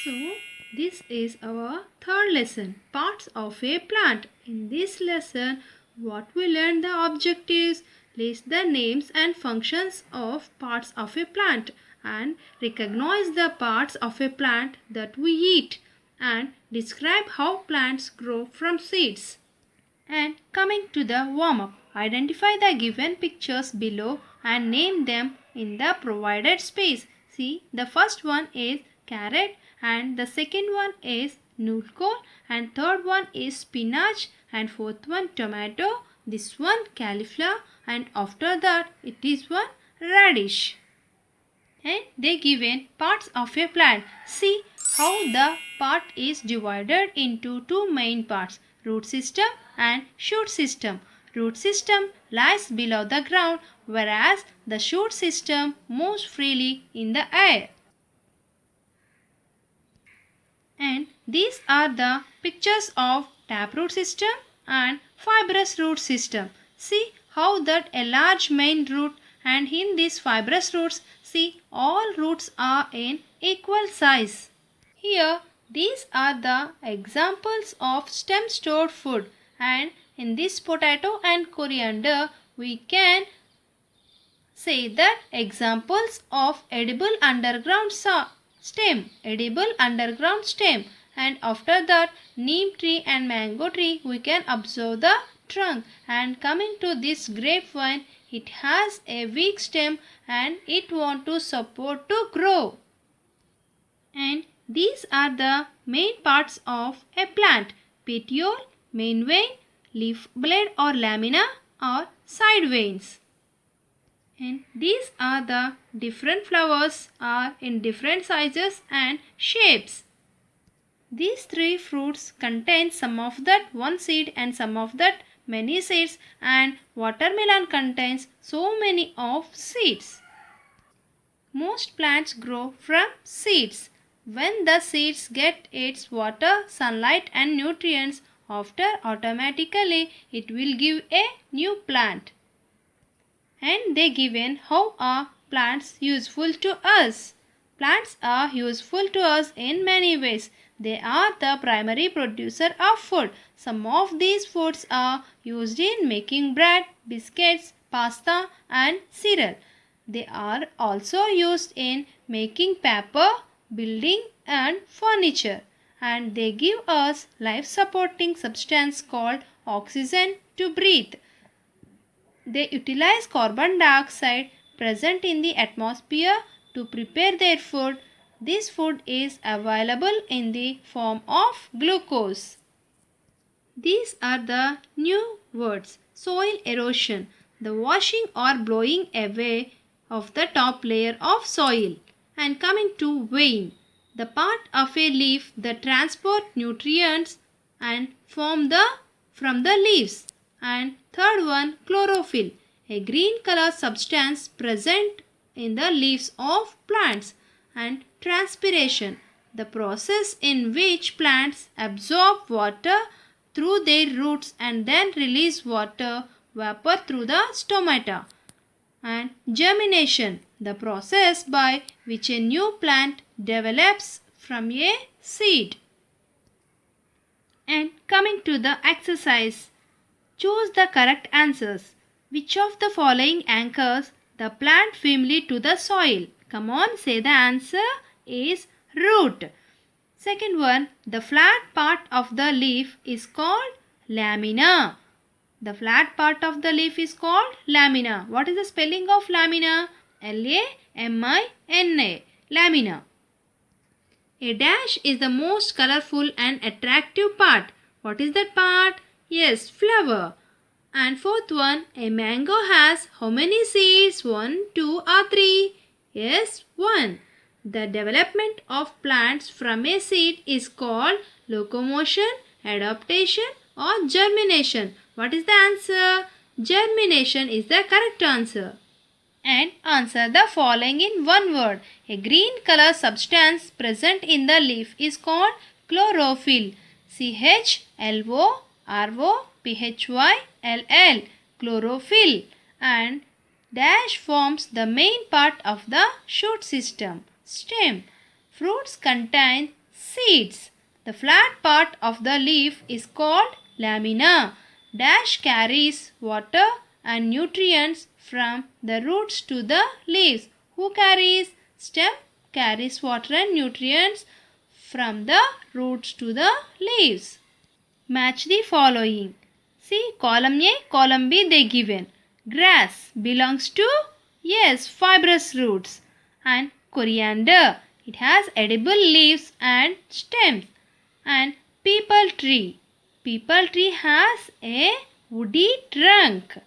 So, this is our third lesson, parts of a plant. In this lesson, what we learn the objectives, list the names and functions of parts of a plant and recognize the parts of a plant that we eat and describe how plants grow from seeds. And coming to the warm-up, identify the given pictures below and name them in the provided space. See, the first one is carrot and the second one is nullcore and third one is spinach and fourth one tomato, this one cauliflower and after that it is one radish. And they given parts of a plant. See how the part is divided into two main parts, root system and shoot system. Root system lies below the ground whereas the shoot system moves freely in the air. And these are the pictures of taproot system and fibrous root system. See how that a large main root and in these fibrous roots, see all roots are in equal size. Here these are the examples of stem stored food and in this potato and coriander we can say that examples of edible underground stem and after that neem tree and mango tree we can observe the trunk and coming to this grapevine it has a weak stem and it want to support to grow. And these are the main parts of a plant, petiole, main vein, leaf blade or lamina or side veins. And these are the different flowers are in different sizes and shapes. These three fruits contain some of that one seed and some of that many seeds and watermelon contains so many of seeds. Most plants grow from seeds. When the seeds get its water, sunlight and nutrients, after automatically it will give a new plant. And they given how are plants useful to us. Plants are useful to us in many ways. They are the primary producer of food. Some of these foods are used in making bread, biscuits, pasta and cereal. They are also used in making paper, building and furniture. And they give us life-supporting substance called oxygen to breathe. They utilize carbon dioxide present in the atmosphere to prepare their food. This food is available in the form of glucose. These are the new words. Soil erosion, the washing or blowing away of the top layer of soil. And coming to vein, the part of a leaf that transport nutrients and from the leaves. And third one, chlorophyll, a green color substance present in the leaves of plants. And transpiration, the process in which plants absorb water through their roots and then release water vapor through the stomata. And germination, the process by which a new plant develops from a seed. And coming to the exercise, choose the correct answers. Which of the following anchors the plant firmly to the soil? Come on, say the answer is root. Second one, the flat part of the leaf is called lamina. The flat part of the leaf is called lamina. What is the spelling of lamina? Lamina. Lamina. A dash is the most colorful and attractive part. What is that part? Yes, flower. And fourth one, a mango has how many seeds? 1, 2 or 3? Yes, 1. The development of plants from a seed is called locomotion, adaptation or germination. What is the answer? Germination is the correct answer. And answer the following in one word. A green color substance present in the leaf is called chlorophyll. CHLOROPHYLL. Chlorophyll. And dash forms the main part of the shoot system. Stem. Fruits contain Seeds. The flat part of the leaf is called lamina. Dash carries water and nutrients from the roots to the leaves. Who carries? Stem carries water and nutrients from the roots to the leaves. Match the following. See, column A, column B they given. Grass belongs to, yes, fibrous roots. And coriander, it has edible leaves and stems. And peepal tree has a woody trunk.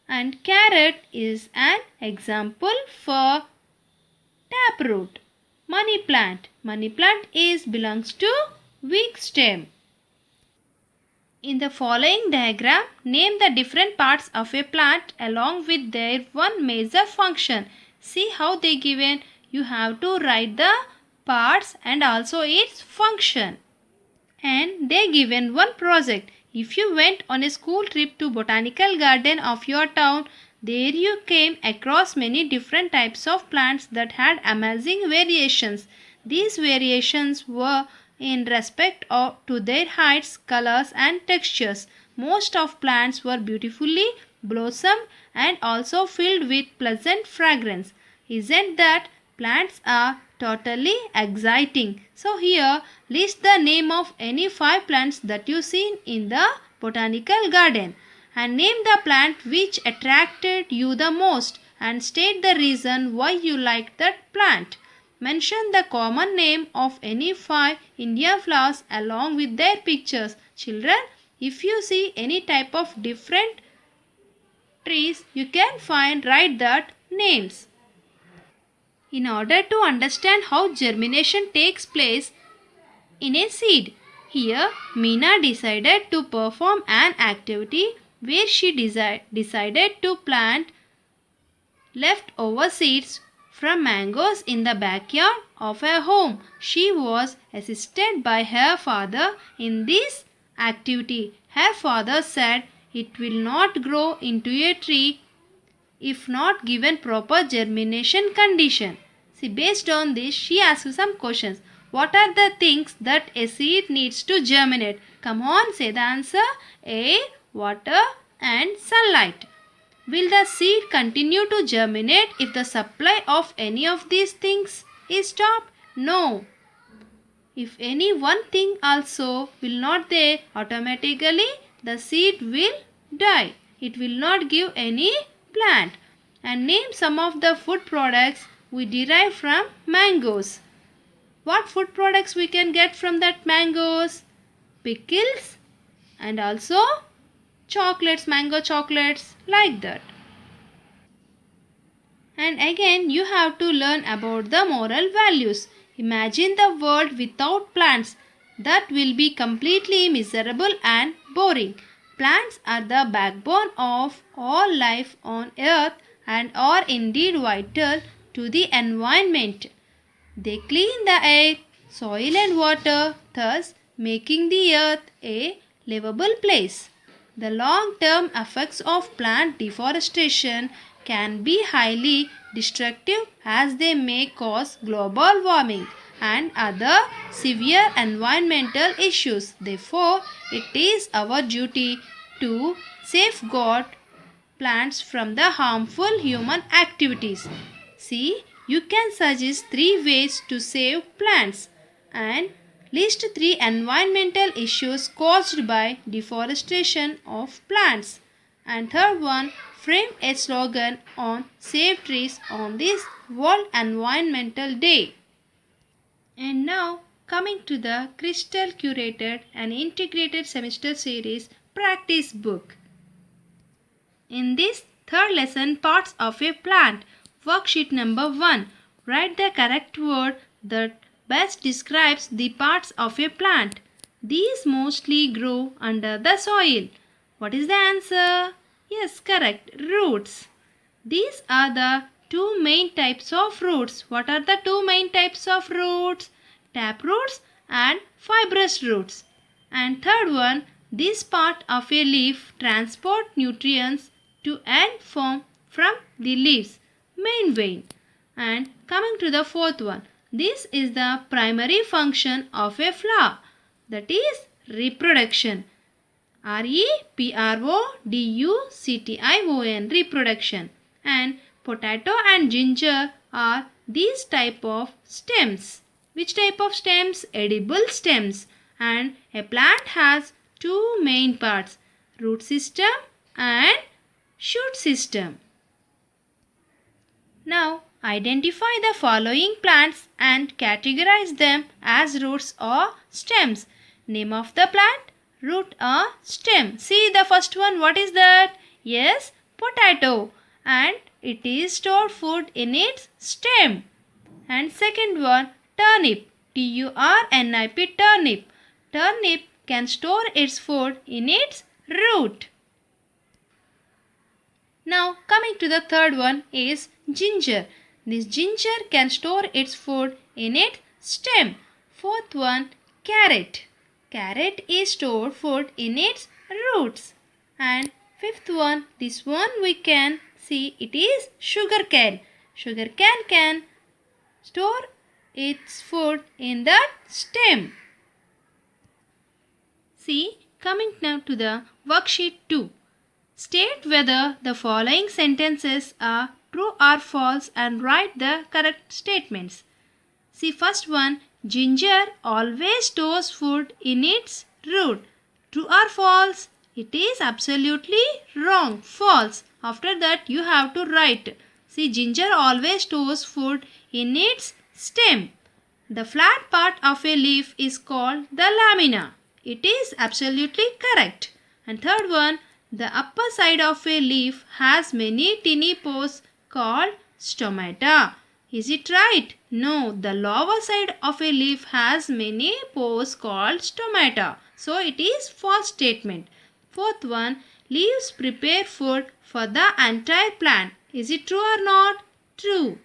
And carrot is an example for taproot. Money plant is belongs to weak stem. In the following diagram, name the different parts of a plant along with their one major function. See how they given. You have to write the parts and also its function. And they given one project. If you went on a school trip to botanical garden of your town, there you came across many different types of plants that had amazing variations. These variations were in respect to their heights, colors and textures. Most of plants were beautifully blossomed and also filled with pleasant fragrance. Isn't that plants are totally exciting? So here list the name of any 5 plants that you seen in the botanical garden and name the plant which attracted you the most and state the reason why you liked that plant. Mention the common name of any 5 India flowers along with their pictures. Children, if you see any type of different trees, you can write that names. In order to understand how germination takes place in a seed, here Meena decided to perform an activity where she decided to plant leftover seeds from mangoes in the backyard of her home. She was assisted by her father in this activity. Her father said it will not grow into a tree if not given proper germination condition. See, based on this, she asked some questions. What are the things that a seed needs to germinate? Come on, say the answer. Air, water and sunlight. Will the seed continue to germinate if the supply of any of these things is stopped? No. If any one thing also will not there, automatically the seed will die. It will not give any plant. And name some of the food products we derive from mangoes. What food products we can get from that mangoes? Pickles and also chocolates, mango chocolates, like that. And again you have to learn about the moral values. Imagine the world without plants. That will be completely miserable and boring. Plants are the backbone of all life on earth and are indeed vital to the environment. They clean the air, soil and water, thus making the earth a livable place. The long-term effects of plant deforestation can be highly destructive as they may cause global warming and other severe environmental issues. Therefore, it is our duty to safeguard plants from the harmful human activities. See, you can suggest 3 ways to save plants and list 3 environmental issues caused by deforestation of plants. And third one, frame a slogan on save trees on this World Environmental Day. And now coming to the Crystal curated and integrated semester series practice book. In this third lesson, parts of a plant, worksheet number 1, write the correct word that best describes the parts of a plant. These mostly grow under the soil. What is the answer? Yes, correct. Roots. These are the 2 main types of roots. What are the 2 main types of roots? Tap roots and fibrous roots. And third one, this part of a leaf transport nutrients to and form from the leaves, main vein. And coming to the fourth one, This is the primary function of a flower, that is reproduction. reproduction, reproduction. And potato and ginger are these type of stems. Which type of stems? Edible stems. And a plant has two main parts, root system and shoot system. Now identify the following plants and categorize them as roots or stems. Name of the plant, root or stem. See the first one, what is that? Yes, potato, and it is stored food in its stem. And second one, turnip, Turnip, turnip. Turnip can store its food in its root. Now coming to the third one is ginger. This ginger can store its food in its stem. Fourth one, carrot. Carrot is stored food in its roots. And fifth one, this one we can see, it is sugar cane. Sugar cane can store its food in the stem. See, coming now to the worksheet 2. State whether the following sentences are true or false and write the correct statements. See first one, ginger always stores food in its root. True or false? It is absolutely wrong. False. After that you have to write. See, ginger always stores food in its stem. The flat part of a leaf is called the lamina. It is absolutely correct. And third one, the upper side of a leaf has many tiny pores called stomata. Is it right? No, the lower side of a leaf has many pores called stomata. So it is false statement. Fourth one, leaves prepare food for the entire plant. Is it true or not? True.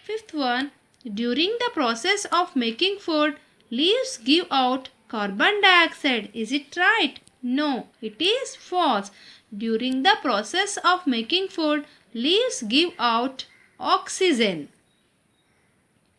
Fifth one, during the process of making food, leaves give out carbon dioxide. Is it right? No, it is false. During the process of making food, leaves give out oxygen.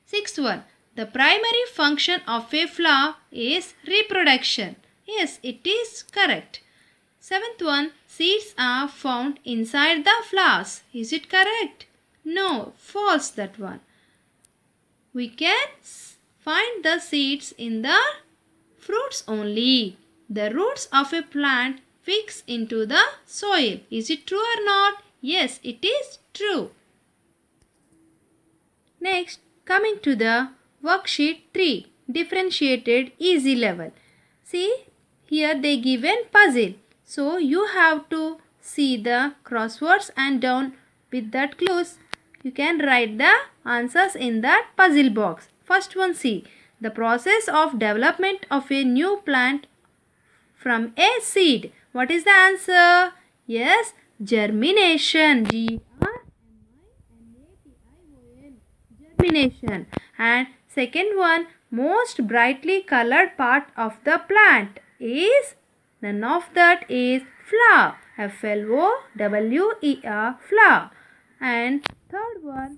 Sixth one, the primary function of a flower is reproduction. Yes, it is correct. Seventh one, seeds are found inside the flowers. Is it correct? No, false that one. We can find the seeds in the fruits only. The roots of a plant fix into the soil. Is it true or not? Yes, it is true. Next, coming to the worksheet 3, differentiated easy level. See, here they given puzzle. So you have to see the crosswords and down with that clues you can write the answers in that puzzle box. First one, see, the process of development of a new plant from a seed. What is the answer? Yes, germination. Germination. Germination. And second one, most brightly colored part of the plant is, none of that is flower. Flower. Flower. And third one,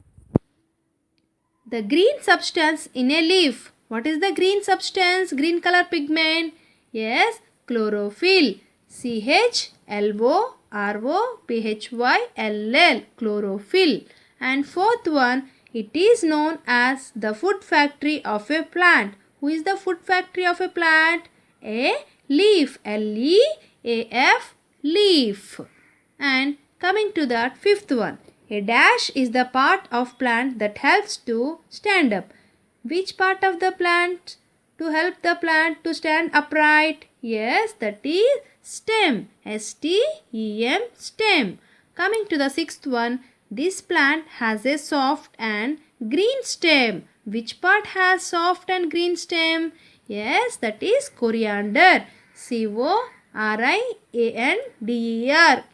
the green substance in a leaf. What is the green substance? Green color pigment. Yes, chlorophyll. chlorophyll. Chlorophyll. And fourth one, it is known as the food factory of a plant. Who is the food factory of a plant? A leaf. Leaf. Leaf. And coming to that fifth one, a dash is the part of plant that helps to stand up. Which part of the plant to help the plant to stand upright? Yes, that is stem. S-T-E-M, stem. Coming to the sixth one, this plant has a soft and green stem. Which part has soft and green stem? Yes, that is coriander. C-O-R-I-A-N-D-E-R,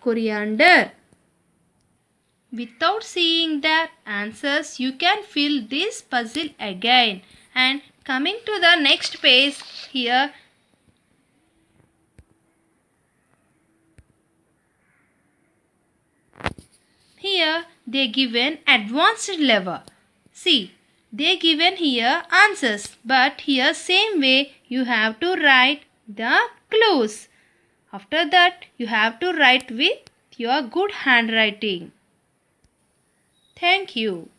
coriander. Without seeing the answers, you can fill this puzzle again. And coming to the next page, here they give an advanced level. See, they given here answers, but here same way you have to write the clues. After that you have to write with your good handwriting. Thank you.